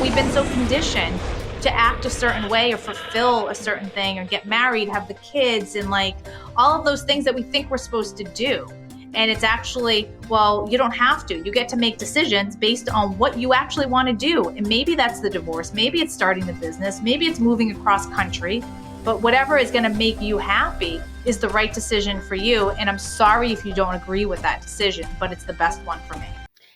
we've been so conditioned to act a certain way or fulfill a certain thing or get married, have the kids, and like all of those things that we think we're supposed to do. And it's actually, well, you don't have to. You get to make decisions based on what you actually want to do. And maybe that's the divorce. Maybe it's starting the business. Maybe it's moving across country. But whatever is going to make you happy is the right decision for you. And I'm sorry if you don't agree with that decision, but it's the best one for me.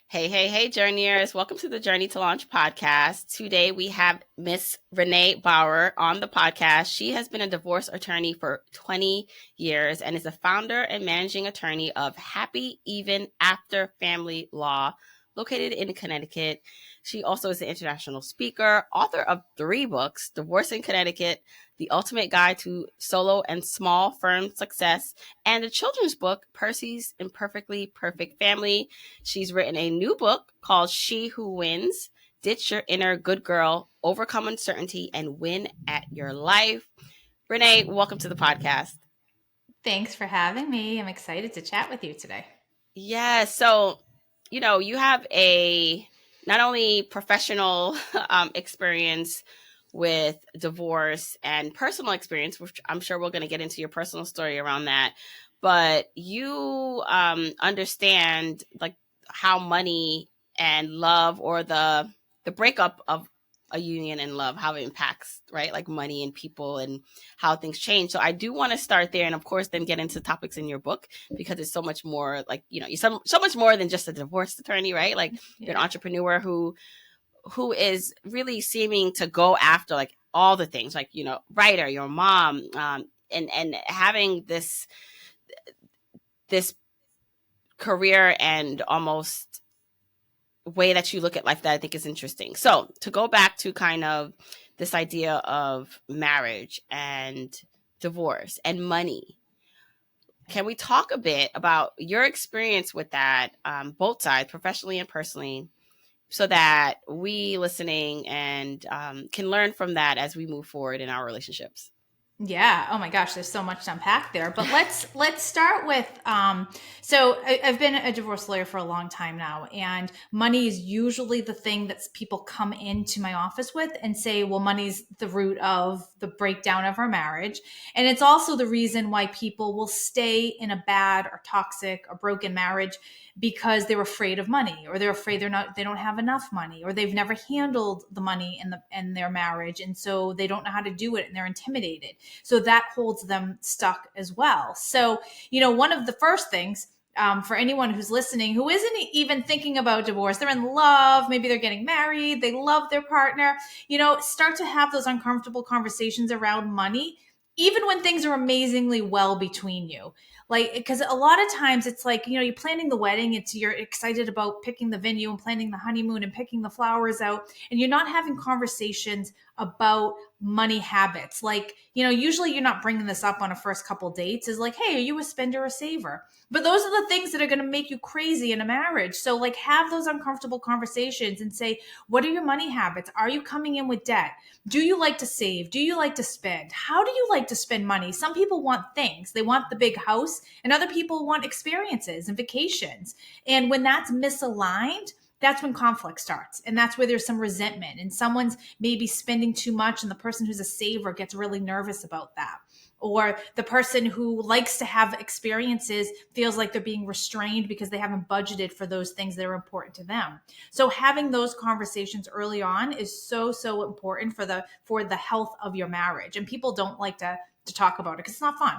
Hey, journeyers. Welcome to the Journey to Launch podcast. Today we have Miss Renee Bauer on the podcast. She has been a divorce attorney for 20 years and is the founder and managing attorney of Happy Even After Family Law, located in Connecticut. She also is an international speaker, author of 3 books, Divorce in Connecticut, The Ultimate Guide to Solo and Small Firm Success, and a children's book, Percy's Imperfectly Perfect Family. She's written a new book called She Who Wins, Ditch Your Inner Good Girl, Overcome Uncertainty, and Win at Your Life. Renee, welcome to the podcast. Thanks for having me. I'm excited to chat with you today. Yeah, so, you have a not only professional experience with divorce and personal experience, which I'm sure we're going to get into your personal story around that, but you understand like how money and love, or the breakup of a union and love, how it impacts, right? Like money and people and how things change. So I do want to start there, and of course then get into topics in your book, because it's so much more, like, you're so much more than just a divorce attorney, right? Like you're an entrepreneur who is really seeming to go after like all the things, like, writer, your mom, and having this career and almost way that you look at life that I think is interesting. So to go back to kind of this idea of marriage and divorce and money, can we talk a bit about your experience with that, both sides, professionally and personally, so that we listening and can learn from that as we move forward in our relationships? Yeah. Oh my gosh, there's so much to unpack there. But let's start with so I've been a divorce lawyer for a long time now, and money is usually the thing that people come into my office with and say, well, money's the root of the breakdown of our marriage. And it's also the reason why people will stay in a bad or toxic or broken marriage, because they're afraid of money, or they're afraid they don't have enough money, or they've never handled the money in their marriage, and so they don't know how to do it and they're intimidated. So that holds them stuck as well. So, one of the first things for anyone who's listening who isn't even thinking about divorce, they're in love, maybe they're getting married, they love their partner, start to have those uncomfortable conversations around money, even when things are amazingly well between you. Like, because a lot of times it's like, you're planning the wedding, you're excited about picking the venue and planning the honeymoon and picking the flowers out, and you're not having conversations about money habits. Like, usually you're not bringing this up on a first couple dates, is like, hey, are you a spender or saver? But those are the things that are going to make you crazy in a marriage. So like, have those uncomfortable conversations and say, what are your money habits? Are you coming in with debt? Do you like to save? Do you like to spend? How do you like to spend money? Some people want things. They want the big house, and other people want experiences and vacations. And when that's misaligned, that's when conflict starts. And that's where there's some resentment, and someone's maybe spending too much, and the person who's a saver gets really nervous about that. Or the person who likes to have experiences feels like they're being restrained because they haven't budgeted for those things that are important to them. So having those conversations early on is so, so important for the health of your marriage. And people don't like to talk about it because it's not fun,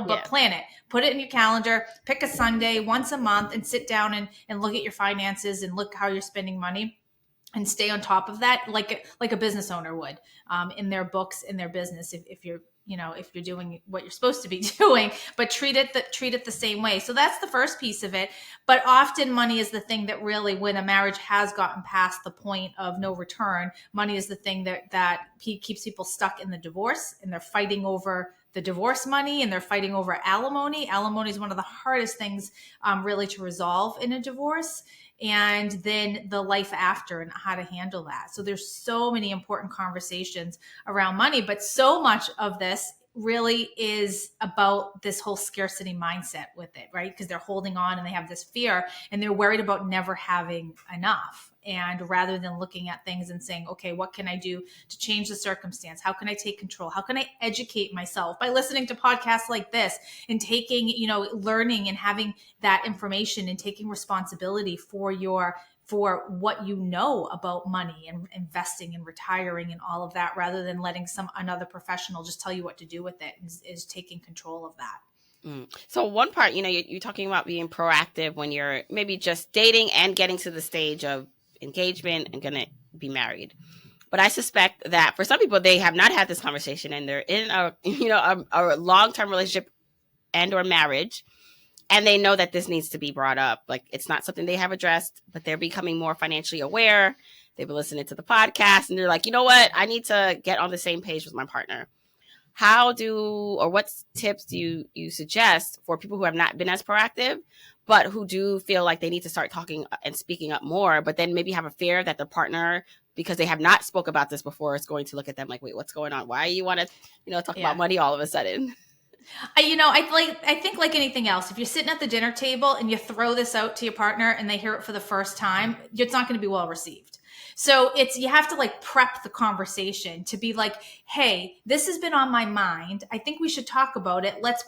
but plan it, put it in your calendar, pick a Sunday once a month and sit down and look at your finances and look how you're spending money, and stay on top of that like a business owner would in their books, in their business, if you're doing what you're supposed to be doing, but treat it the same way. So that's the first piece of it. But often money is the thing that really, when a marriage has gotten past the point of no return, money is the thing that keeps people stuck in the divorce, and they're fighting over the divorce money, and they're fighting over alimony. Alimony is one of the hardest things really to resolve in a divorce. And then the life after and how to handle that. So there's so many important conversations around money, but so much of this really is about this whole scarcity mindset with it, right? Because they're holding on and they have this fear and they're worried about never having enough. And rather than looking at things and saying, okay, what can I do to change the circumstance? How can I take control? How can I educate myself by listening to podcasts like this and taking, learning and having that information and taking responsibility for what you know about money and investing and retiring and all of that, rather than letting another professional just tell you what to do with it, is taking control of that. So one part, you're talking about being proactive when you're maybe just dating and getting to the stage of engagement and going to be married. But I suspect that for some people, they have not had this conversation and they're in a long-term relationship and or marriage. And they know that this needs to be brought up. Like, it's not something they have addressed, but they're becoming more financially aware. They've been listening to the podcast and they're like, you know what? I need to get on the same page with my partner. What tips do you suggest for people who have not been as proactive, but who do feel like they need to start talking and speaking up more, but then maybe have a fear that the partner, because they have not spoke about this before, is going to look at them like, wait, what's going on? Why you want to, talk about money all of a sudden? I think like anything else, if you're sitting at the dinner table and you throw this out to your partner and they hear it for the first time, it's not going to be well received. So you have to like prep the conversation to be like, hey, this has been on my mind. I think we should talk about it. Let's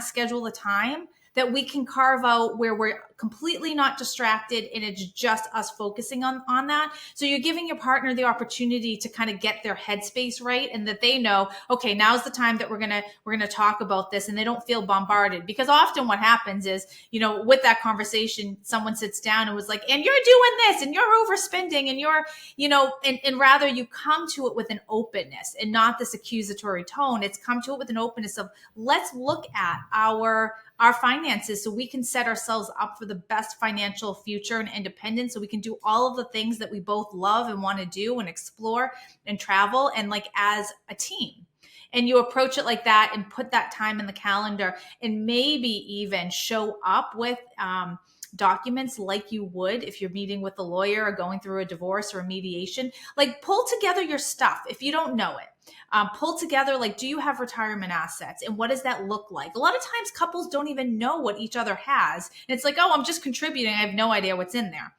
schedule a time that we can carve out where we're completely not distracted and it's just us focusing on that. So you're giving your partner the opportunity to kind of get their headspace right, and that they know, okay, now's the time that we're gonna talk about this, and they don't feel bombarded. Because often what happens is, with that conversation, someone sits down and was like, and you're doing this and you're overspending and you're, and rather you come to it with an openness and not this accusatory tone. It's come to it with an openness of, let's look at our finances so we can set ourselves up for the best financial future and independence, so we can do all of the things that we both love and want to do and explore and travel, and like as a team. And you approach it like that and put that time in the calendar, and maybe even show up with documents like you would if you're meeting with a lawyer or going through a divorce or a mediation. Like, pull together your stuff if you don't know it. Pull together, like, do you have retirement assets and what does that look like? A lot of times couples don't even know what each other has. And it's like, oh, I'm just contributing. I have no idea what's in there.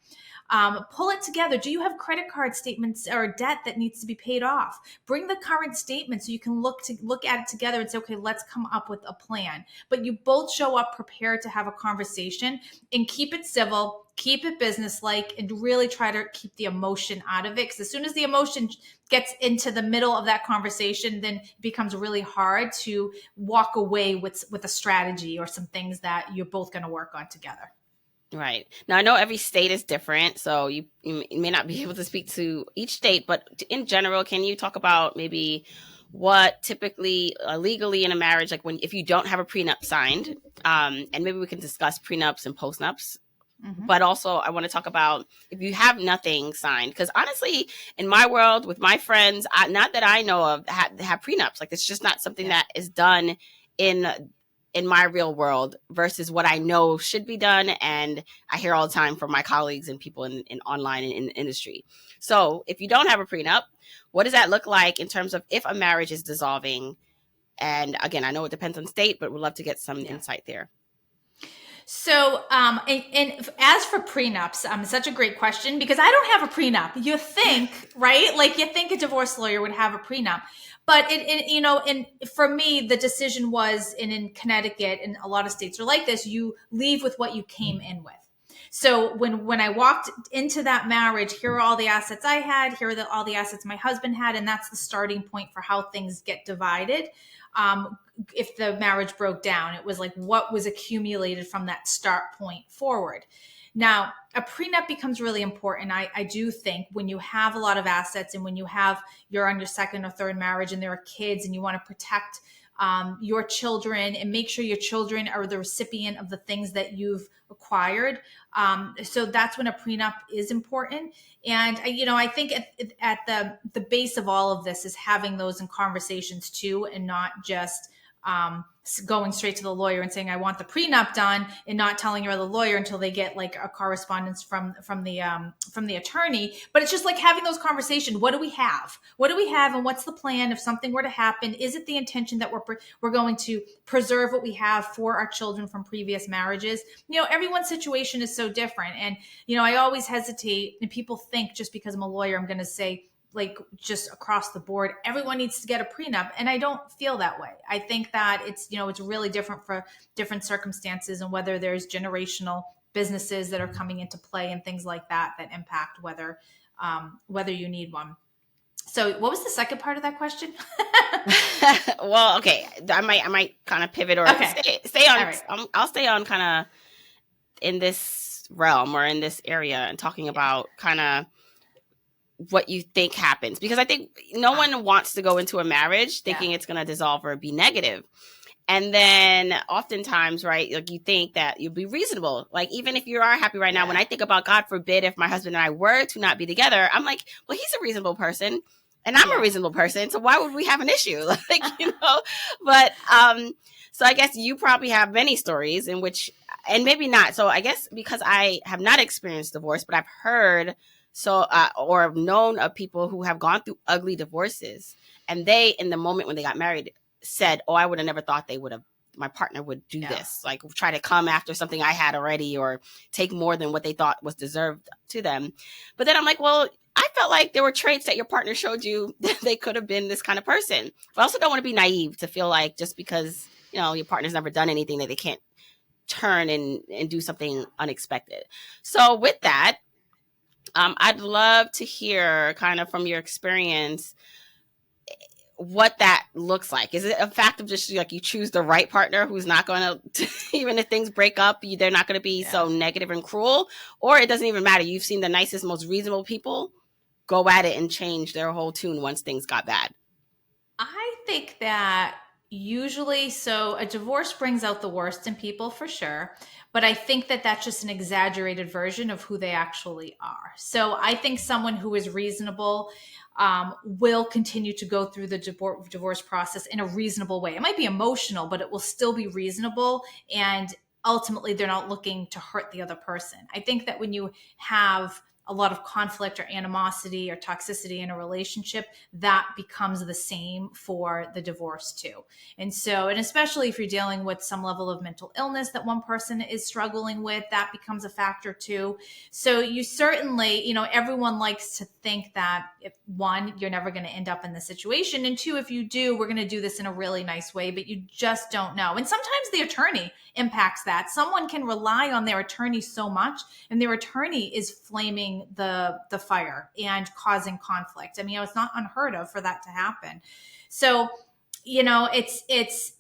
Pull it together. Do you have credit card statements or debt that needs to be paid off? Bring the current statement so you can look at it together and say, okay, let's come up with a plan. But you both show up prepared to have a conversation, and keep it civil, keep it business-like, and really try to keep the emotion out of it. Because as soon as the emotion gets into the middle of that conversation, then it becomes really hard to walk away with a strategy or some things that you're both going to work on together. Right. Now, I know every state is different, so you may not be able to speak to each state, but in general, can you talk about maybe what typically legally in a marriage, like if you don't have a prenup signed, and maybe we can discuss prenups and postnups. Mm-hmm. But also I want to talk about if you have nothing signed, because honestly, in my world with my friends, not that I know of, have prenups. Like, it's just not something that is done in my real world versus what I know should be done. And I hear all the time from my colleagues and people in online and in the industry. So if you don't have a prenup, what does that look like in terms of if a marriage is dissolving? And again, I know it depends on state, but we'd love to get some insight there. So, and as for prenups, such a great question, because I don't have a prenup. You think, right? Like, you think a divorce lawyer would have a prenup. But and for me, the decision was in Connecticut, and a lot of states are like this, you leave with what you came in with. So when I walked into that marriage, here are all the assets I had, here are all the assets my husband had, and that's the starting point for how things get divided. If the marriage broke down, it was like what was accumulated from that start point forward. Now, a prenup becomes really important. I do think when you have a lot of assets and when you're on your second or third marriage and there are kids and you want to protect your children and make sure your children are the recipient of the things that you've acquired. So that's when a prenup is important. And, I think at the base of all of this is having those in conversations too, and not just going straight to the lawyer and saying I want the prenup done, and not telling your other lawyer until they get like a correspondence from the attorney. But it's just like having those conversations. What do we have? What do we have, and what's the plan if something were to happen? Is it the intention that we're going to preserve what we have for our children from previous marriages? Everyone's situation is so different, and I always hesitate, and people think just because I'm a lawyer I'm going to say like just across the board everyone needs to get a prenup, and I don't feel that way. I think that it's really different for different circumstances, and whether there's generational businesses that are coming into play and things like that impact whether you need one. So what was the second part of that question? Well, okay, I might kind of pivot or okay. stay on. Right. I'll stay on kind of in this realm or in this area and talking about kind of what you think happens, because I think no one wants to go into a marriage thinking it's going to dissolve or be negative. And then oftentimes, right, like you think that you'll be reasonable. Like, even if you are happy right now, when I think about, God forbid, if my husband and I were to not be together, I'm like, well, he's a reasonable person and I'm a reasonable person. So why would we have an issue? But, so I guess you probably have many stories in which, and maybe not. So I guess because I have not experienced divorce, but I've heard or known of people who have gone through ugly divorces, and they, in the moment when they got married, said, oh, I would have never thought my partner would do this, like try to come after something I had already, or take more than what they thought was deserved to them. But then I'm like, well, I felt like there were traits that your partner showed you that they could have been this kind of person. But I also don't want to be naive to feel like just because, your partner's never done anything that they can't turn and do something unexpected. So with that, I'd love to hear kind of from your experience what that looks like. Is it a fact of just like you choose the right partner who's not going to, even if things break up, they're not going to be so negative and cruel, or it doesn't even matter? You've seen the nicest, most reasonable people go at it and change their whole tune once things got bad. I think that usually, so a divorce brings out the worst in people for sure, but I think that that's just an exaggerated version of who they actually are. So I think someone who is reasonable will continue to go through the divorce process in a reasonable way. It might be emotional, but it will still be reasonable, and ultimately they're not looking to hurt the other person. I think that when you have a lot of conflict or animosity or toxicity in a relationship, that becomes the same for the divorce too. And especially if you're dealing with some level of mental illness that one person is struggling with, that becomes a factor too. So you certainly, everyone likes to think that if one, you're never going to end up in this situation, and two, if you do, we're going to do this in a really nice way, but you just don't know. And sometimes the attorney impacts that. Someone can rely on their attorney so much, and their attorney is flaming the fire and causing conflict. I mean, it's not unheard of for that to happen. So, it's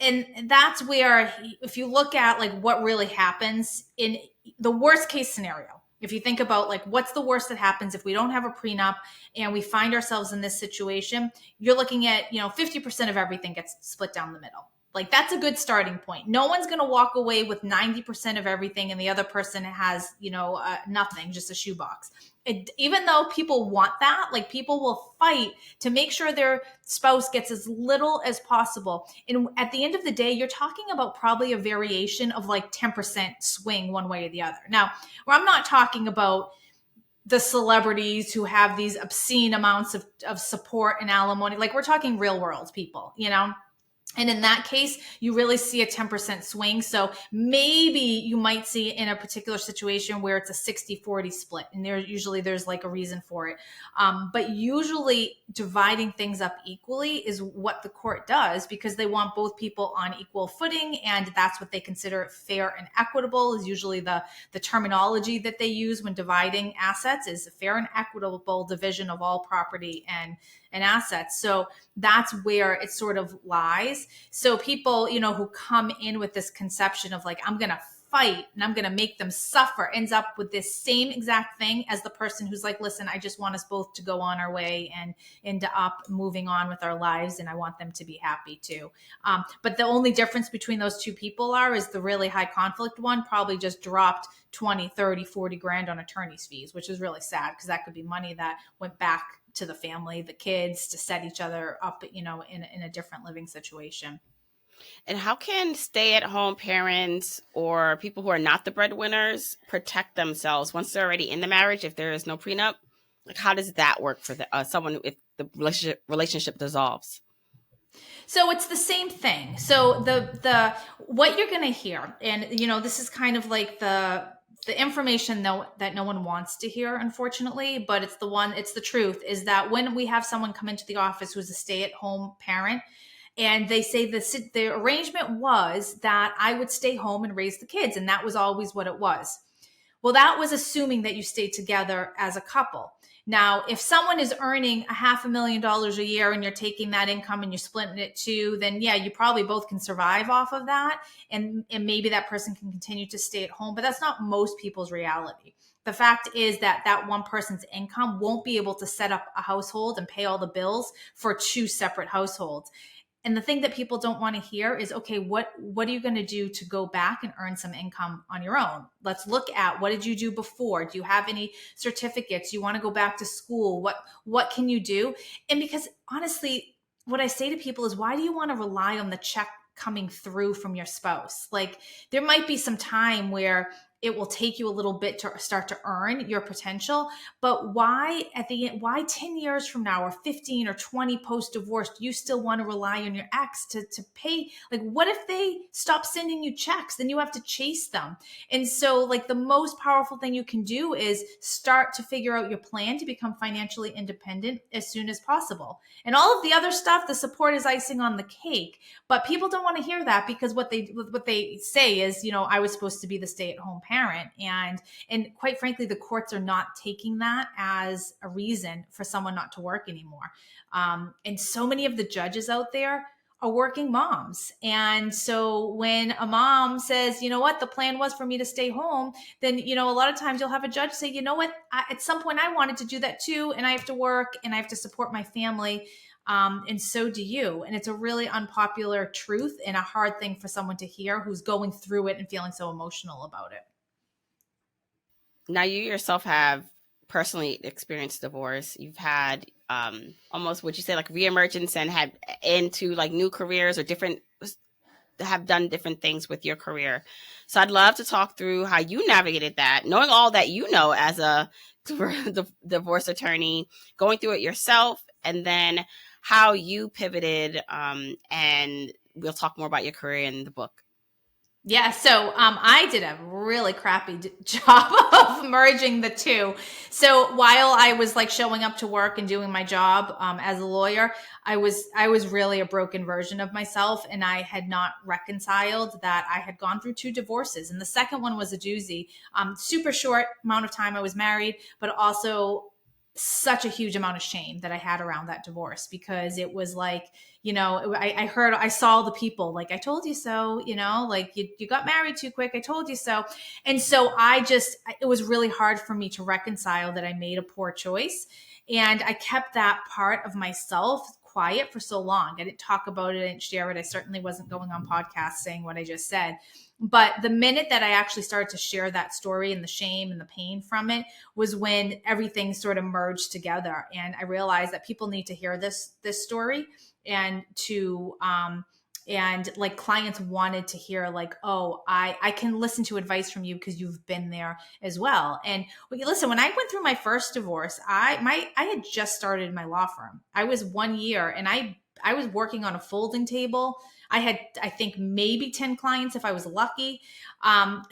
and that's where, if you look at like what really happens in the worst case scenario, if you think about like what's the worst that happens if we don't have a prenup and we find ourselves in this situation, you're looking at 50% of everything gets split down the middle. Like, that's a good starting point. No one's going to walk away with 90% of everything and the other person has, nothing, just a shoebox. Even though people want that, like, people will fight to make sure their spouse gets as little as possible. And at the end of the day, you're talking about probably a variation of like 10% swing one way or the other. Now, where I'm not talking about the celebrities who have these obscene amounts of support and alimony. Like, we're talking real world people, And in that case, you really see a 10% swing. So maybe you might see in a particular situation where it's a 60-40 split, and there's like a reason for it. But usually dividing things up equally is what the court does, because they want both people on equal footing, and that's what they consider fair and equitable. Is usually the terminology that they use when dividing assets, is a fair and equitable division of all property and assets. So that's where it sort of lies. So people, who come in with this conception of like, I'm going to fight and I'm going to make them suffer, ends up with this same exact thing as the person who's like, listen, I just want us both to go on our way and end up moving on with our lives, and I want them to be happy too. But the only difference between those two people is the really high conflict one probably just dropped 20, 30, 40 grand on attorney's fees, which is really sad, because that could be money that went back to the family, the kids, to set each other up, in a different living situation. And how can stay-at-home parents or people who are not the breadwinners protect themselves once they're already in the marriage if there is no prenup? Like, how does that work for someone if the relationship dissolves? So it's the same thing. So the what you're going to hear, and this is kind of like the information that no one wants to hear, unfortunately, but it's the truth, is that when we have someone come into the office who's a stay-at-home parent, and they say the arrangement was that I would stay home and raise the kids, and that was always what it was. Well, that was assuming that you stayed together as a couple. Now, if someone is earning $500,000 a year and you're taking that income and you're splitting it too, then yeah, you probably both can survive off of that. And maybe that person can continue to stay at home, but that's not most people's reality. The fact is that that one person's income won't be able to set up a household and pay all the bills for two separate households. And the thing that people don't want to hear is, okay, what are you going to do to go back and earn some income on your own? Let's look at, what did you do before? Do you have any certificates? You want to go back to school? What can you do? And because honestly, what I say to people is, why do you want to rely on the check coming through from your spouse? Like, there might be some time where it will take you a little bit to start to earn your potential, but why at the end, why 10 years from now or 15 or 20 post divorce do you still want to rely on your ex to pay? Like, what if they stop sending you checks? Then you have to chase them. And so, like, the most powerful thing you can do is start to figure out your plan to become financially independent as soon as possible. And all of the other stuff, the support is icing on the cake. But people don't want to hear that, because what they say is, I was supposed to be the stay-at-home parent, and quite frankly, the courts are not taking that as a reason for someone not to work anymore. And so many of the judges out there are working moms. And so when a mom says, you know what, the plan was for me to stay home, then, a lot of times you'll have a judge say, you know what, at some point I wanted to do that too. And I have to work and I have to support my family. And so do you. And it's a really unpopular truth and a hard thing for someone to hear who's going through it and feeling so emotional about it. Now, you yourself have personally experienced divorce. You've had almost, would you say, like reemergence, and had into like new careers or different, have done different things with your career. So I'd love to talk through how you navigated that, knowing all that you know as a divorce attorney, going through it yourself, and then how you pivoted. And we'll talk more about your career in the book. Yeah, so I did a really crappy job of merging the two. So while I was like showing up to work and doing my job as a lawyer, I was really a broken version of myself, and I had not reconciled that I had gone through two divorces, and the second one was a doozy. Super short amount of time I was married, but also such a huge amount of shame that I had around that divorce, because it was like, I saw the people like, I told you so, like you got married too quick. I told you so. And so it was really hard for me to reconcile that I made a poor choice. And I kept that part of myself quiet for so long. I didn't talk about it. I didn't share it. I certainly wasn't going on podcasts saying what I just said. But the minute that I actually started to share that story and the shame and the pain from it was when everything sort of merged together. And I realized that people need to hear this story, and and like clients wanted to hear like, oh, I can listen to advice from you because you've been there as well. And listen, when I went through my first divorce, I had just started my law firm. I was 1 year, and I was working on a folding table. I had, I think, maybe 10 clients if I was lucky.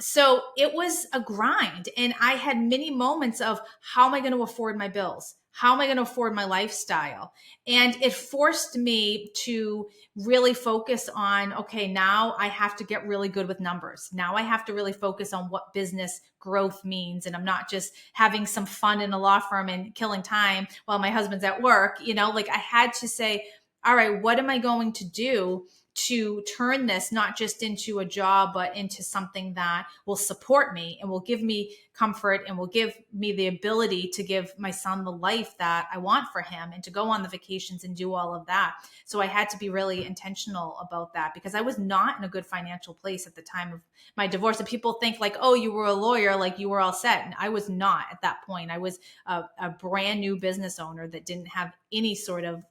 So it was a grind. And I had many moments of, how am I going to afford my bills? How am I going to afford my lifestyle? And it forced me to really focus on, okay, now I have to get really good with numbers. Now I have to really focus on what business growth means. And I'm not just having some fun in a law firm and killing time while my husband's at work. Like I had to say, all right, what am I going to do to turn this not just into a job, but into something that will support me and will give me comfort and will give me the ability to give my son the life that I want for him and to go on the vacations and do all of that. So I had to be really intentional about that, because I was not in a good financial place at the time of my divorce. And people think like, oh, you were a lawyer, like you were all set. And I was not at that point. I was a brand new business owner that didn't have any sort of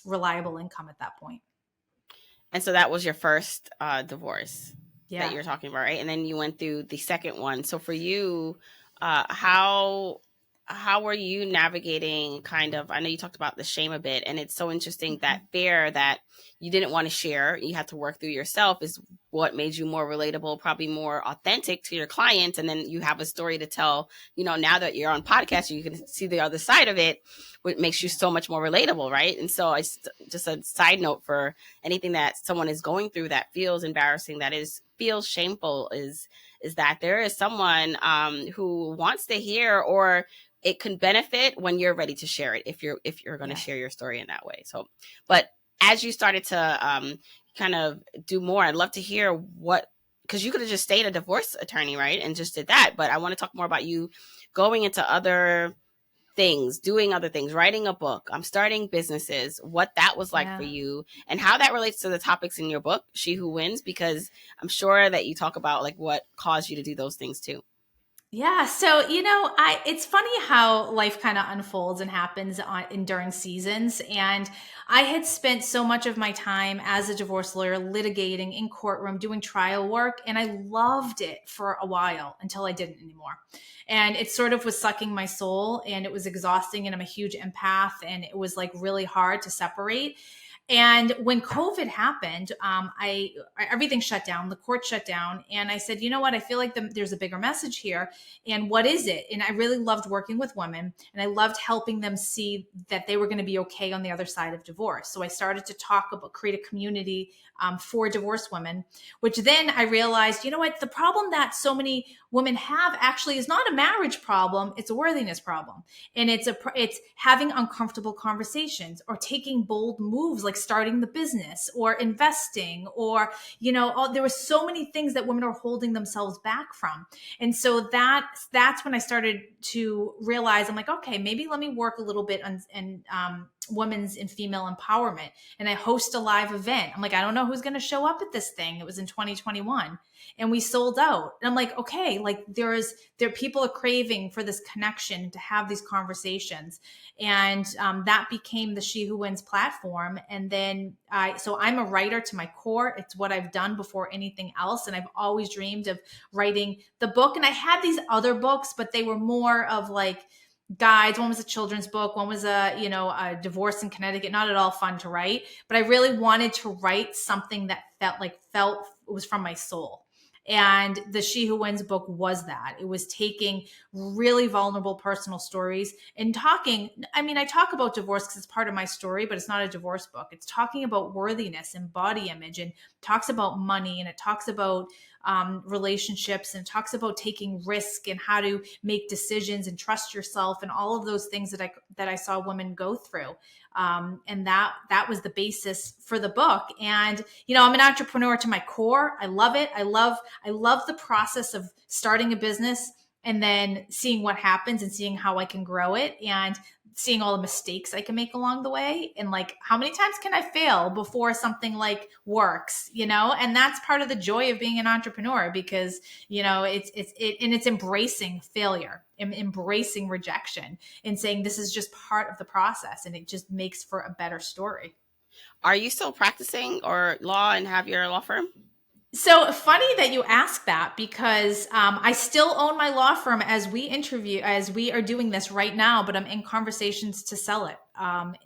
reliable income at that point. And so that was your first divorce that Yeah. you're talking about, right? And then you went through the second one. So for you, how were you navigating kind of, I know you talked about the shame a bit, and it's so interesting that fear that you didn't want to share, you had to work through yourself, is what made you more relatable, probably more authentic to your clients. And then you have a story to tell, now that you're on podcast, you can see the other side of it, which makes you so much more relatable, right? And so it's just a side note for anything that someone is going through that feels embarrassing, feels shameful, is that there is someone who wants to hear, or it can benefit when you're ready to share it, if you're going to share your story in that way. So, but as you started to kind of do more, I'd love to hear what, because you could have just stayed a divorce attorney, right, and just did that. But I want to talk more about you going into other things, doing other things, writing a book, starting businesses, what that was like for you, and how that relates to the topics in your book, She Who Wins, because I'm sure that you talk about like what caused you to do those things too. Yeah, so it's funny how life kind of unfolds and happens during seasons. And I had spent so much of my time as a divorce lawyer litigating in courtroom, doing trial work, and I loved it for a while until I didn't anymore. And it sort of was sucking my soul, and it was exhausting. And I'm a huge empath, and it was like really hard to separate. And when COVID happened, everything shut down. The court shut down, and I said, you know what? I feel like there's a bigger message here. And what is it? And I really loved working with women, and I loved helping them see that they were going to be okay on the other side of divorce. So I started to talk about create a community for divorced women, which then I realized, you know what? The problem that so many women have actually is not a marriage problem; it's a worthiness problem, and it's having uncomfortable conversations or taking bold moves like starting the business or investing, or there were so many things that women are holding themselves back from. And so that's when I started to realize, I'm like, okay, maybe let me work a little bit on women's and female empowerment. And I host a live event. I'm like, I don't know who's going to show up at this thing. It was in 2021, and we sold out. And I'm like, okay, like there people are craving for this connection, to have these conversations. And that became the She Who Wins platform. And then so I'm a writer to my core. It's what I've done before anything else. And I've always dreamed of writing the book. And I had these other books, but they were more of like guides. One was a children's book. One was a divorce in Connecticut. Not at all fun to write, but I really wanted to write something that felt it was from my soul. And the She Who Wins book was that. It was taking really vulnerable personal stories and talking. I mean, I talk about divorce because it's part of my story, but it's not a divorce book. It's talking about worthiness and body image, and talks about money, and it talks about relationships, and talks about taking risk and how to make decisions and trust yourself, and all of those things that I saw women go through. And that was the basis for the book. And I'm an entrepreneur to my core. I love it. I love the process of starting a business and then seeing what happens and seeing how I can grow it, and seeing all the mistakes I can make along the way, and like how many times can I fail before something like works, and that's part of the joy of being an entrepreneur, because it's embracing failure and embracing rejection and saying this is just part of the process, and it just makes for a better story. Are you still practicing or law and have your law firm? So funny that you ask that, because I still own my law firm as we are doing this right now, but I'm in conversations to sell it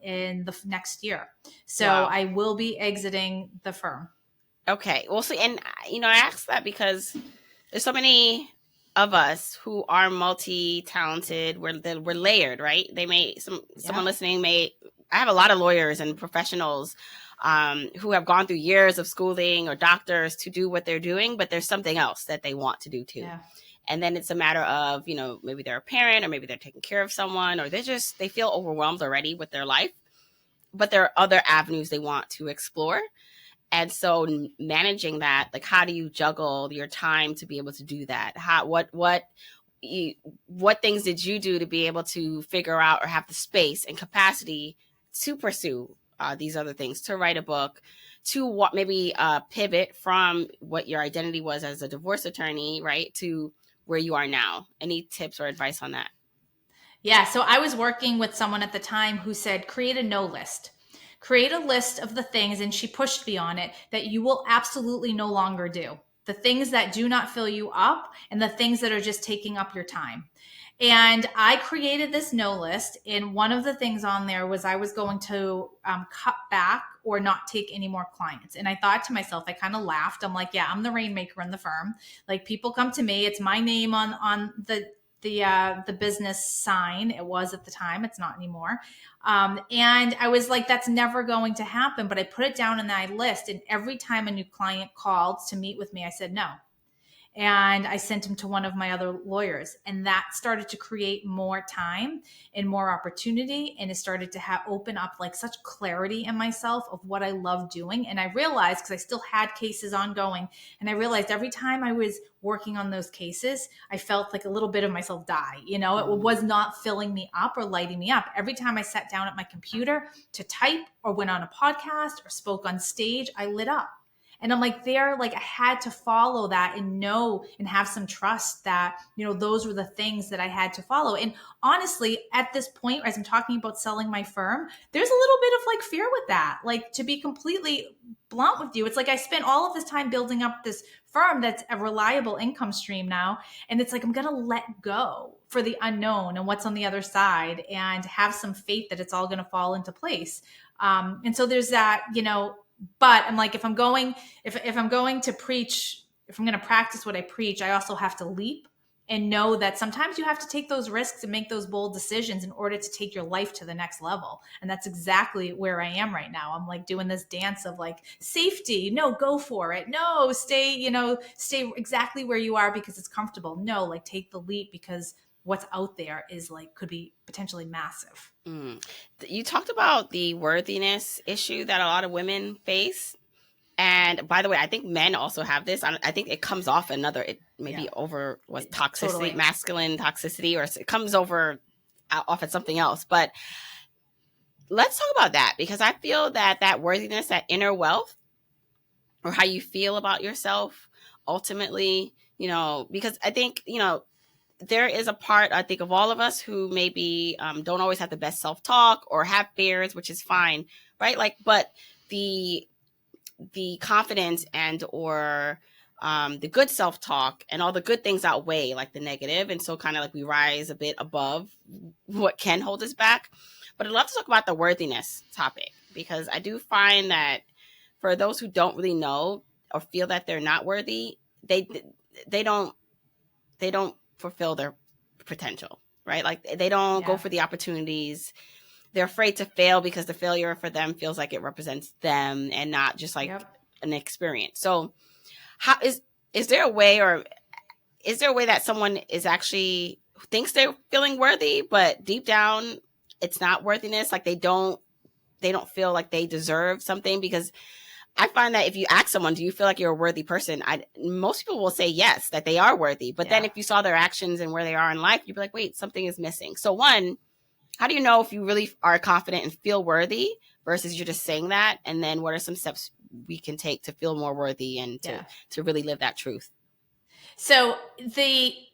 in the next year. So Wow. I will be exiting the firm. Okay. Well, see, and I asked that because there's so many of us who are multi-talented. We're layered, right? Someone listening may. I have a lot of lawyers and professionals who have gone through years of schooling or doctors to do what they're doing, but there's something else that they want to do too. Yeah. And then it's a matter of, maybe they're a parent, or maybe they're taking care of someone, or they feel overwhelmed already with their life, but there are other avenues they want to explore. And so managing that, like, how do you juggle your time to be able to do that? What things did you do to be able to figure out or have the space and capacity to pursue these other things, to write a book, to maybe pivot from what your identity was as a divorce attorney, right, to where you are now? Any tips or advice on that? Yeah. So I was working with someone at the time who said, create a no list. create a list of the things, and she pushed me on it, that you will absolutely no longer do. The things that do not fill you up and the things that are just taking up your time. And I created this no list. And one of the things on there was I was going to cut back or not take any more clients. And I thought to myself, I kind of laughed. I'm like, yeah, I'm the rainmaker in the firm. Like, people come to me. It's my name on the business sign. It was at the time. It's not anymore. And I was like, that's never going to happen. But I put it down in that list. And every time a new client called to meet with me, I said no. And I sent him to one of my other lawyers, and that started to create more time and more opportunity. And it started to open up like such clarity in myself of what I love doing. And I realized, because I still had cases ongoing, and I realized every time I was working on those cases, I felt like a little bit of myself die. You know, it was not filling me up or lighting me up. Every time I sat down at my computer to type or went on a podcast or spoke on stage, I lit up. And I'm like, I had to follow that and know and have some trust that, those were the things that I had to follow. And honestly, at this point, as I'm talking about selling my firm, there's a little bit of like fear with that. Like, to be completely blunt with you, it's like I spent all of this time building up this firm that's a reliable income stream now. And it's like, I'm going to let go for the unknown and what's on the other side, and have some faith that it's all going to fall into place. And so there's that, but I'm like, if I'm going to preach, if I'm going to practice what I preach, I also have to leap and know that sometimes you have to take those risks and make those bold decisions in order to take your life to the next level. And that's exactly where I am right now. I'm like doing this dance of like, safety. No, go for it. No, stay exactly where you are because it's comfortable. No, like, take the leap, because what's out there is like, could be potentially massive. You talked about the worthiness issue that a lot of women face. And by the way, I think men also have this. I think it comes off over toxicity, totally. Masculine toxicity, or it comes off at something else. But let's talk about that, because I feel that worthiness, that inner wealth, or how you feel about yourself ultimately, because I think, there is a part, I think, of all of us who maybe don't always have the best self-talk or have fears, which is fine, right? Like, but the confidence and or the good self-talk and all the good things outweigh like the negative. And so kind of like we rise a bit above what can hold us back. But I'd love to talk about the worthiness topic, because I do find that for those who don't really know or feel that they're not worthy, they don't fulfill their potential, right? Like, they don't go for the opportunities. They're afraid to fail because the failure for them feels like it represents them and not just like an experience. So how is there a way that someone is actually thinks they're feeling worthy, but deep down it's not worthiness? Like, they don't feel like they deserve something? Because I find that if you ask someone, do you feel like you're a worthy person? Most people will say yes, that they are worthy. But then if you saw their actions and where they are in life, you'd be like, wait, something is missing. So one, how do you know if you really are confident and feel worthy versus you're just saying that? And then what are some steps we can take to feel more worthy and to really live that truth? So what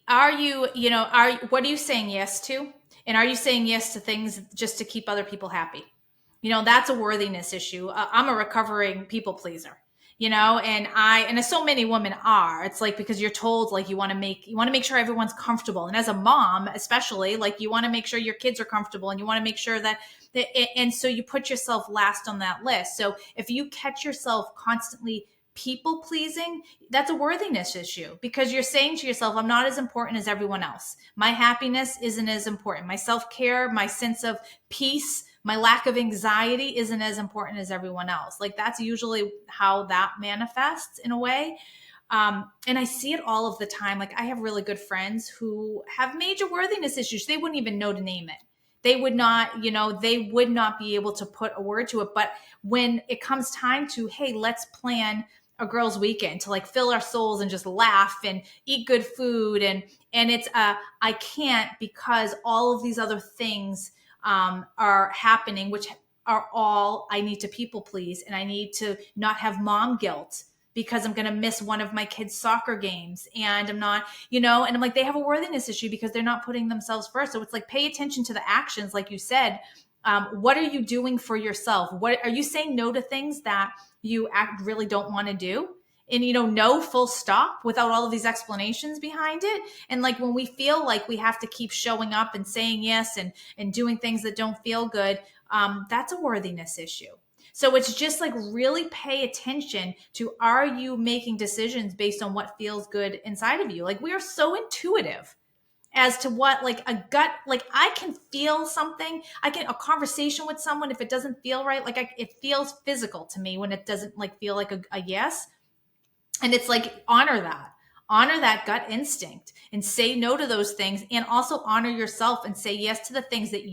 are you saying yes to? And are you saying yes to things just to keep other people happy? That's a worthiness issue. I'm a recovering people pleaser, and so many women are. It's like, because you're told like you want to make sure everyone's comfortable. And as a mom, especially, like, you want to make sure your kids are comfortable, and you want to make sure and so you put yourself last on that list. So if you catch yourself constantly people pleasing, that's a worthiness issue, because you're saying to yourself, I'm not as important as everyone else. My happiness isn't as important. My self-care, my sense of peace, my lack of anxiety isn't as important as everyone else. Like, that's usually how that manifests in a way. And I see it all of the time. Like, I have really good friends who have major worthiness issues. They wouldn't even know to name it. They would not be able to put a word to it. But when it comes time to, hey, let's plan a girls' weekend to like fill our souls and just laugh and eat good food. And it's, I can't, because all of these other things are happening, which are all, I need to people please. And I need to not have mom guilt because I'm going to miss one of my kids' soccer games. And I'm not, and I'm like, they have a worthiness issue because they're not putting themselves first. So it's like, pay attention to the actions, like you said, What are you doing for yourself? What are you saying no to things that you really don't want to do? And no, full stop, without all of these explanations behind it. And like when we feel like we have to keep showing up and saying yes and doing things that don't feel good, that's a worthiness issue. So it's just like really pay attention to, are you making decisions based on what feels good inside of you? Like we are so intuitive as to what, like a gut, like I can feel something. I can, a conversation with someone, if it doesn't feel right, like it feels physical to me when it doesn't like feel like a yes. And it's like, honor that gut instinct and say no to those things, and also honor yourself and say yes to the things that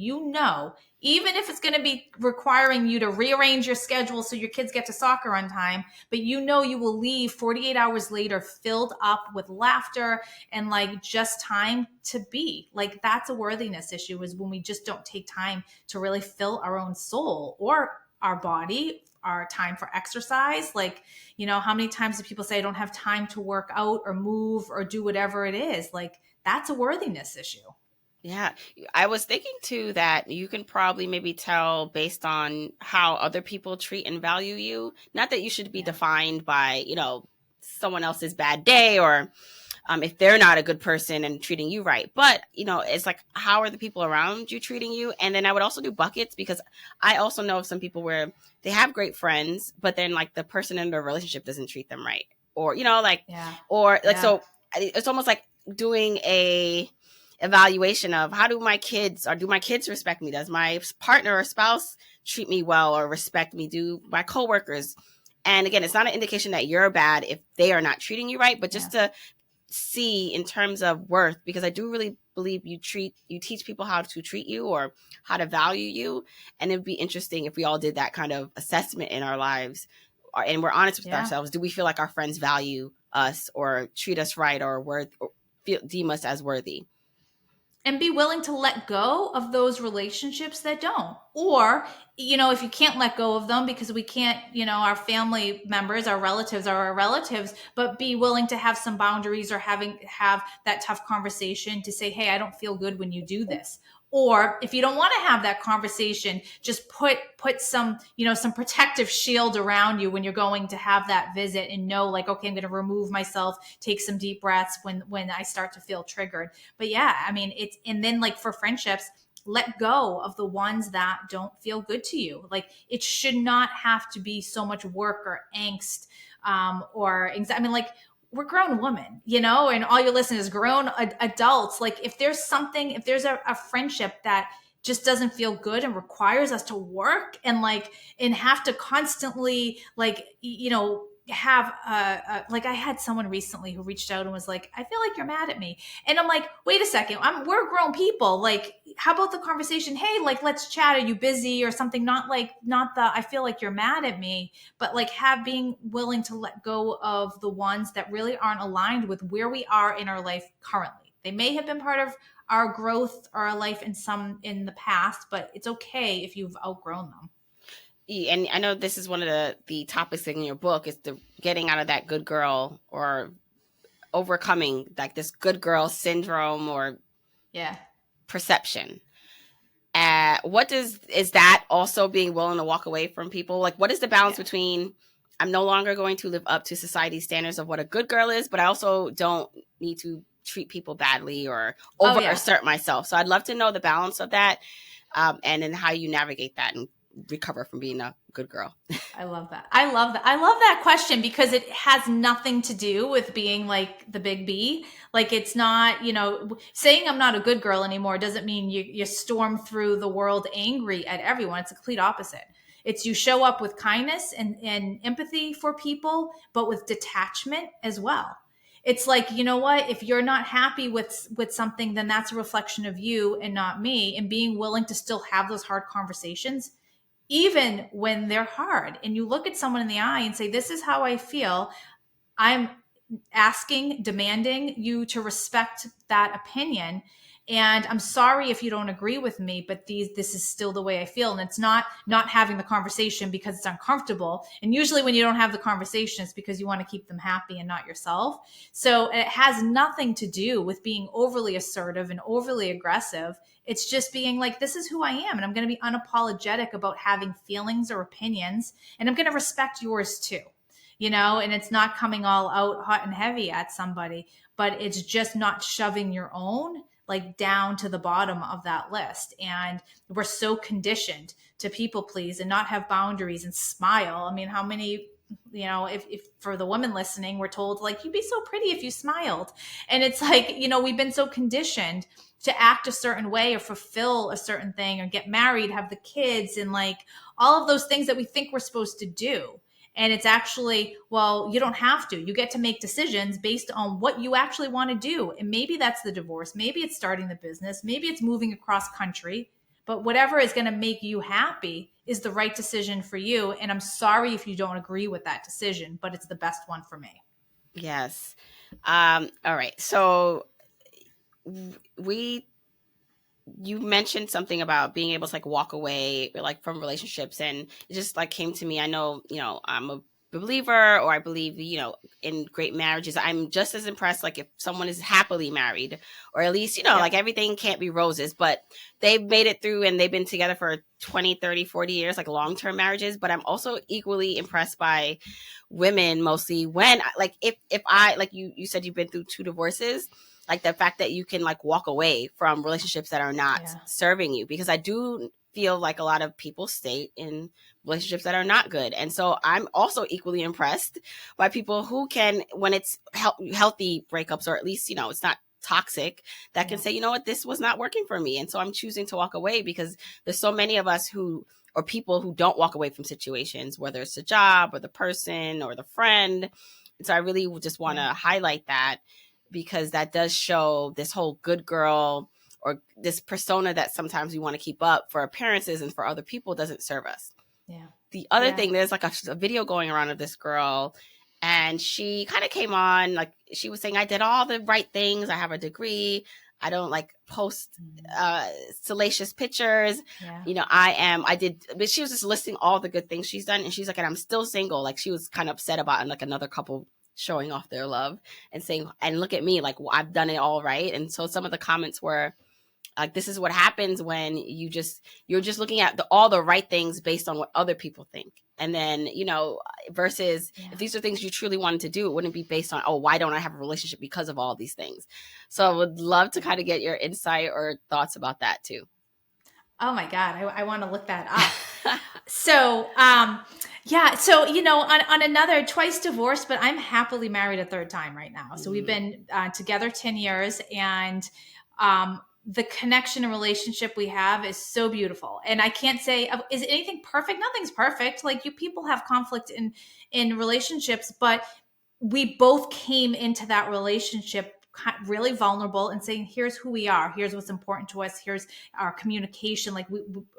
even if it's going to be requiring you to rearrange your schedule so your kids get to soccer on time, but you will leave 48 hours later filled up with laughter and like just time to be. Like that's a worthiness issue, is when we just don't take time to really fill our own soul or our body, our time for exercise. Like, how many times do people say, I don't have time to work out or move or do whatever it is? Like that's a worthiness issue. Yeah. I was thinking too that you can probably maybe tell based on how other people treat and value you. Not that you should be defined by, someone else's bad day, or if they're not a good person and treating you right. But, it's like, how are the people around you treating you? And then I would also do buckets, because I also know of some people where they have great friends, but then like the person in their relationship doesn't treat them right. Or, so it's almost like doing a evaluation of, how do my kids respect me? Does my partner or spouse treat me well or respect me? Do my coworkers? And again, it's not an indication that you're bad if they are not treating you right, but just to see in terms of worth, because I do really believe you teach people how to treat you or how to value you. And it'd be interesting if we all did that kind of assessment in our lives, and we're honest with ourselves. Do we feel like our friends value us or treat us right, or deem us as worthy? And be willing to let go of those relationships that don't. Or, if you can't let go of them because we can't, our family members, our relatives are our relatives, but be willing to have some boundaries, or have that tough conversation to say, hey, I don't feel good when you do this. Or if you don't want to have that conversation, just put some, some protective shield around you when you're going to have that visit, and know like, okay, I'm going to remove myself, take some deep breaths when I start to feel triggered. But yeah, I mean, and then like for friendships, let go of the ones that don't feel good to you. Like it should not have to be so much work or angst, or anxiety. I mean, like, we're grown women, and all you're listening is grown adults. Like if there's a friendship that just doesn't feel good and requires us to work and have to constantly have like, I had someone recently who reached out and was like, I feel like you're mad at me. And I'm like, wait a second, we're grown people. Like, how about the conversation? Hey, like, let's chat. Are you busy or something? Not the, I feel like you're mad at me, but like being willing to let go of the ones that really aren't aligned with where we are in our life currently. They may have been part of our growth or our life in the past, but it's okay if you've outgrown them. And I know this is one of the topics in your book, is the getting out of that good girl, or overcoming like this good girl syndrome or perception. Is that also being willing to walk away from people? Like, what is the balance between, I'm no longer going to live up to society's standards of what a good girl is, but I also don't need to treat people badly or assert myself. So I'd love to know the balance of that, and then how you navigate that and recover from being a good girl. I love that. I love that question, because it has nothing to do with being like the big B. Like, it's not, saying I'm not a good girl anymore doesn't mean you storm through the world angry at everyone. It's a complete opposite. It's you show up with kindness and empathy for people, but with detachment as well. It's like, you know what, if you're not happy with something, then that's a reflection of you and not me. And being willing to still have those hard conversations, even when they're hard, and you look at someone in the eye and say, this is how I feel. I'm demanding you to respect that opinion, And I'm sorry if you don't agree with me, but this is still the way I feel. And it's not having the conversation because it's uncomfortable. And usually when you don't have the conversation, it's because you want to keep them happy and not yourself. So it has nothing to do with being overly assertive and overly aggressive. It's just being like, this is who I am. And I'm going to be unapologetic about having feelings or opinions. And I'm going to respect yours too. And it's not coming all out hot and heavy at somebody, but it's just not shoving your own like down to the bottom of that list. And we're so conditioned to people please and not have boundaries and smile. I mean, how many, if for the women listening, we're told like, you'd be so pretty if you smiled. And it's like, we've been so conditioned to act a certain way or fulfill a certain thing or get married, have the kids, and like all of those things that we think we're supposed to do. And it's actually, well, you don't have to. You get to make decisions based on what you actually want to do. And maybe that's the divorce. Maybe it's starting the business. Maybe it's moving across country. But whatever is going to make you happy is the right decision for you. And I'm sorry if you don't agree with that decision, but it's the best one for me. Yes. All right. So you mentioned something about being able to like walk away like from relationships, and it just like came to me. I know, I'm a believer, or I believe, in great marriages. I'm just as impressed like if someone is happily married, or at least, like everything can't be roses, but they've made it through and they've been together for 20, 30, 40 years, like long-term marriages. But I'm also equally impressed by women, mostly when like if I, like you said, you've been through 2 divorces, like the fact that you can like walk away from relationships that are not serving you, because I do feel like a lot of people stay in relationships that are not good. And so I'm also equally impressed by people who can, when it's healthy breakups, or at least, it's not toxic, that can say, you know what, this was not working for me. And so I'm choosing to walk away, because there's so many of us or people who don't walk away from situations, whether it's the job or the person or the friend. And so I really just want to highlight that, because that does show this whole good girl, or this persona that sometimes we want to keep up for appearances and for other people, doesn't serve us. Yeah. The other thing, there's like a video going around of this girl, and she kind of came on, like she was saying, I did all the right things. I have a degree. I don't like post salacious pictures. But she was just listing all the good things she's done. And she's like, and I'm still single. Like she was kind of upset about, and like another couple showing off their love and saying, and look at me, like I've done it all right. And so some of the comments were like, this is what happens when you're just looking at all the right things based on what other people think. And then, versus if these are things you truly wanted to do, it wouldn't be based on, oh, why don't I have a relationship because of all these things? So I would love to kind of get your insight or thoughts about that too. Oh my God, I want to look that up. So, so, on another, twice divorced, but I'm happily married a third time right now. So we've been together 10 years, and the connection and relationship we have is so beautiful. And I can't say, is anything perfect? Nothing's perfect. Like people have conflict in relationships, but we both came into that relationship really vulnerable and saying, here's who we are. Here's what's important to us. Here's our communication. Like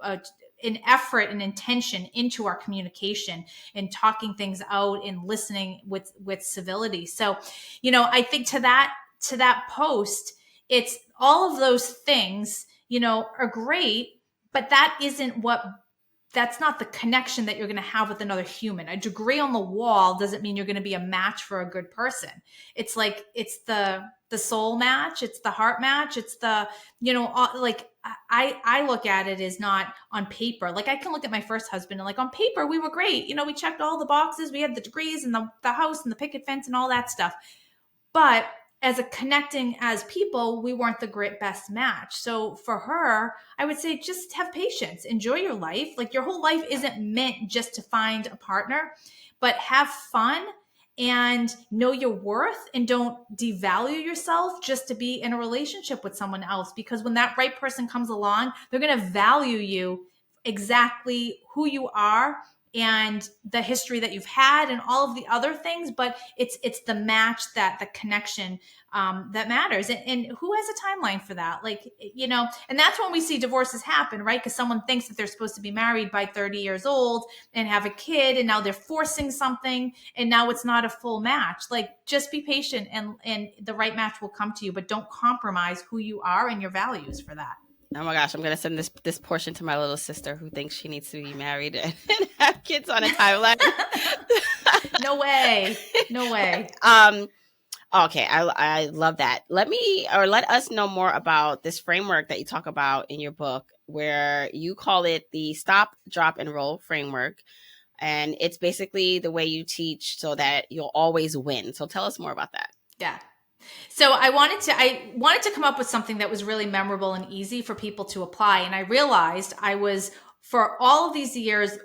an effort and intention into our communication and talking things out and listening with civility. So, I think to that post, it's all of those things, are great, but that's not the connection that you're going to have with another human. A degree on the wall doesn't mean you're going to be a match for a good person. It's like, it's the soul match. It's the heart match. It's the, like I look at it as not on paper. Like I can look at my first husband and like on paper, we were great. We checked all the boxes. We had the degrees and the house and the picket fence and all that stuff. But as a connecting as people, we weren't the best match. So for her, I would say just have patience, enjoy your life. Like your whole life isn't meant just to find a partner, but have fun and know your worth, and don't devalue yourself just to be in a relationship with someone else. Because when that right person comes along, they're going to value you exactly who you are and the history that you've had and all of the other things, but it's the match, that the connection that matters. And who has a timeline for that? Like, and that's when we see divorces happen, right? Because someone thinks that they're supposed to be married by 30 years old and have a kid, and now they're forcing something, and now it's not a full match. Like, just be patient, and the right match will come to you, but don't compromise who you are and your values for that. Oh my gosh, I'm gonna send this portion to my little sister who thinks she needs to be married and have kids on a timeline. No way. Okay, I love that. Let us know more about this framework that you talk about in your book, where you call it the stop, drop, and roll framework. And it's basically the way you teach so that you'll always win. So tell us more about that. Yeah. So I wanted to come up with something that was really memorable and easy for people to apply. And I realized I was, for all of these years,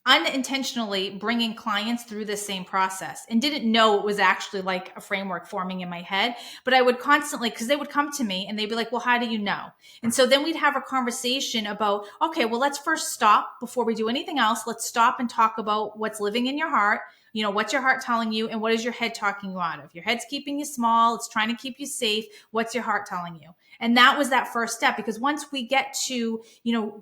unintentionally bringing clients through the same process, and didn't know it was actually like a framework forming in my head. But I would constantly, because they would come to me and they'd be like, well, how do you know? And so then we'd have a conversation about, okay, well, let's first stop before we do anything else. Let's stop and talk about what's living in your heart. What's your heart telling you, and what is your head talking you out of? Your head's keeping you small. It's trying to keep you safe. What's your heart telling you? And that was that first step, because once we get to,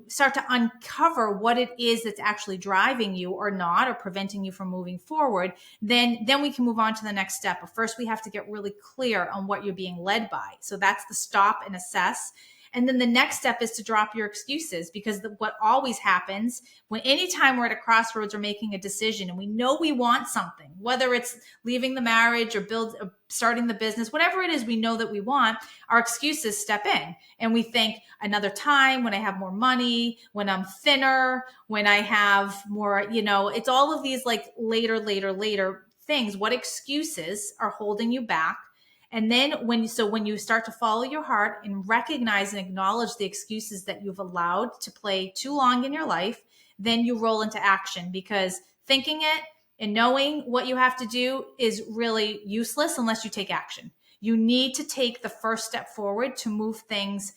start to uncover what it is that's actually driving you or not, or preventing you from moving forward, then we can move on to the next step. But first we have to get really clear on what you're being led by. So that's the stop and assess. And then the next step is to drop your excuses, because what always happens anytime we're at a crossroads or making a decision and we know we want something, whether it's leaving the marriage or starting the business, whatever it is we know that we want, our excuses step in, and we think another time, when I have more money, when I'm thinner, when I have more, it's all of these like later things. What excuses are holding you back? And then when you start to follow your heart and recognize and acknowledge the excuses that you've allowed to play too long in your life, then you roll into action, because thinking it and knowing what you have to do is really useless unless you take action. You need to take the first step forward to move things,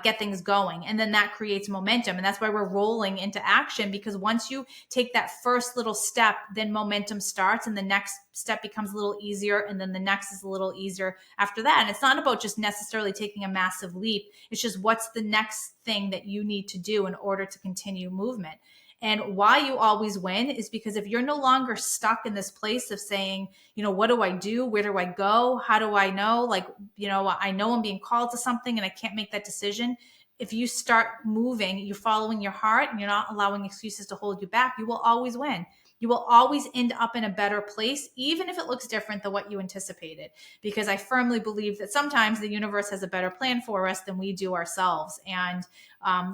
get things going. And then that creates momentum. And that's why we're rolling into action, because once you take that first little step, then momentum starts, and the next step becomes a little easier. And then the next is a little easier after that. And it's not about just necessarily taking a massive leap. It's just, what's the next thing that you need to do in order to continue movement? And why you always win is because if you're no longer stuck in this place of saying, what do I do? Where do I go? How do I know? Like, I know I'm being called to something and I can't make that decision. If you start moving, you're following your heart and you're not allowing excuses to hold you back, you will always win. You will always end up in a better place, even if it looks different than what you anticipated. Because I firmly believe that sometimes the universe has a better plan for us than we do ourselves. And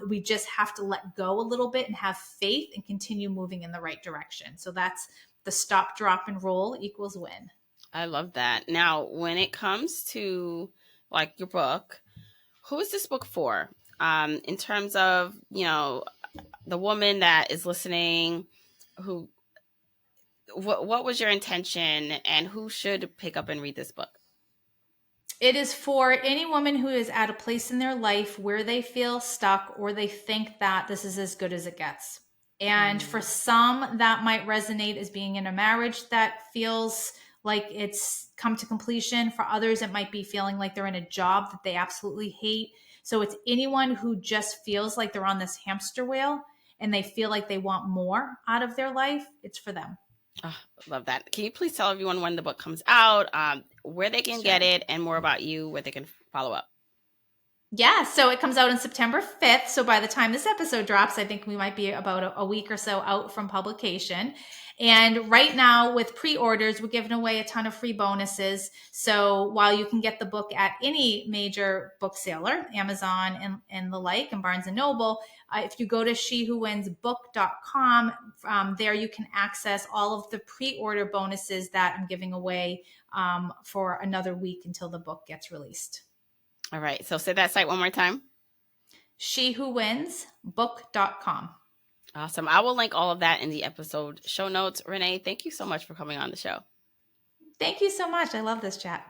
we just have to let go a little bit and have faith and continue moving in the right direction. So that's the stop, drop, and roll equals win. I love that. Now, when it comes to like your book, who is this book for? In terms of, the woman that is listening, what was your intention, and who should pick up and read this book? It is for any woman who is at a place in their life where they feel stuck, or they think that this is as good as it gets. And for some, that might resonate as being in a marriage that feels like it's come to completion. For others, it might be feeling like they're in a job that they absolutely hate. So it's anyone who just feels like they're on this hamster wheel and they feel like they want more out of their life. It's for them. Oh, love that. Can you please tell everyone when the book comes out, where they can get it, and more about you, where they can follow up? Yeah, so it comes out on September 5th. So by the time this episode drops, I think we might be about a week or so out from publication. And right now with pre-orders, we're giving away a ton of free bonuses. So while you can get the book at any major bookseller, Amazon and the like, and Barnes & Noble, if you go to shewhowinsbook.com, there you can access all of the pre-order bonuses that I'm giving away for another week until the book gets released. All right. So say that site one more time. shewhowinsbook.com. Awesome. I will link all of that in the episode show notes. Renee, thank you so much for coming on the show. Thank you so much. I love this chat.